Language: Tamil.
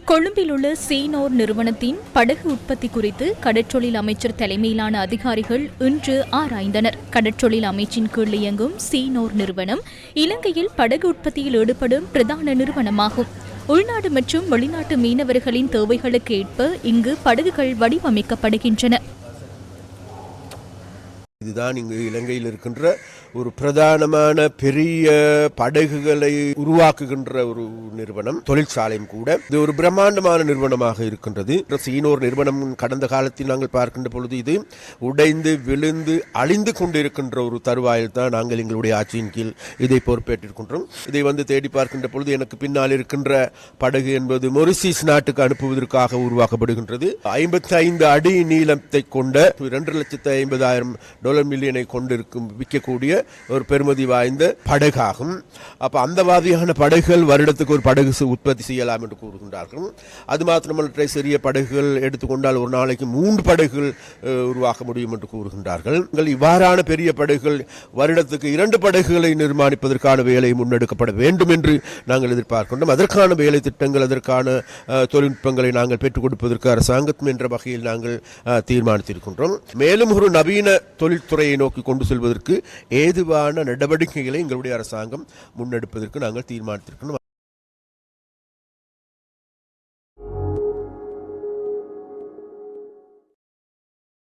கொழும்பில் உள்ள சீனோர் நிறுவனத்தின் படகு உற்பத்தி குறித்து கடற்றொழில் அமைச்சர் தலைமையிலான அதிகாரிகள் இன்று ஆராய்ந்தனர். கடற்றொழில் அமைச்சின் கீழ் இயங்கும் சீனோர் நிறுவனம் இலங்கையில் படகு உற்பத்தியில் ஈடுபடும் பிரதான நிறுவனமாகும். உள்நாடு மற்றும் வெளிநாட்டு மீனவர்களின் தேவைகளுக்கு ஏற்ப இங்கு படகுகள் வடிவமைக்கப்படுகின்றன. இதுதான் இங்கு இலங்கையில் இருக்கின்ற ஒரு பிரதானமான பெரிய படகுகளை உருவாக்குகின்ற ஒரு நிறுவனம், தொழிற்சாலையும் கூட. இது ஒரு பிரம்மாண்டமான நிறுவனமாக இருக்கின்றது. சீனோர் நிறுவனம் கடந்த காலத்தில் நாங்கள் பார்க்கின்ற பொழுது இது உடைந்து விழுந்து அழிந்து கொண்டிருக்கின்ற ஒரு தருவாயில் தான் நாங்கள் எங்களுடைய ஆட்சியின் கீழ் இதை பொறுப்பேற்றிருக்கின்றோம். இதை தேடி பார்க்கின்ற பொழுது எனக்கு பின்னால் இருக்கின்ற படகு என்பது மொரிசியஸ் நாட்டுக்கு அனுப்புவதற்காக உருவாக்கப்படுகின்றது. 55 அடி நீளத்தை கொண்ட 2,50,000 மில்லியனை கொண்டிருக்கும் விற்கக்கூடிய ஒரு பெருமதி வாய்ந்த படகாகும். அப்ப அந்த மாதிரியான படகுகள் வருடத்துக்கு ஒரு படகு உற்பத்தி செய்யலாம் என்று கூறுகின்றார்கள். அது மாத்திரமல்ல, சிறிய படகுகள் எடுத்துக்கொண்டால் ஒரு நாளைக்கு 3 படகுகள் உருவாக்க முடியும் என்று கூறுகின்றார்கள். இவ்வாறான பெரிய படகுகள் வருடத்துக்கு 2 படகுகளை நிர்மாணிப்பதற்கான வேலை முன்னெடுக்கப்பட வேண்டும் என்று நாங்கள் எதிர்பார்க்கின்றோம். அதற்கான வேலை திட்டங்கள், அதற்கான தொழில்நுட்பங்களை நாங்கள் பெற்றுக் கொடுப்பதற்கு அரசாங்கம் என்ற வகையில் நாங்கள் தீர்மானித்திருக்கின்றோம். மேலும் ஒரு நவீன தொழில்துறையை நோக்கி கொண்டு செல்வதற்கு ஏதுவான நடவடிக்கைகளை எங்களுடைய அரசாங்கம் முன்னெடுப்பதற்கு நாங்கள் தீர்மானித்திருக்கிறோம்.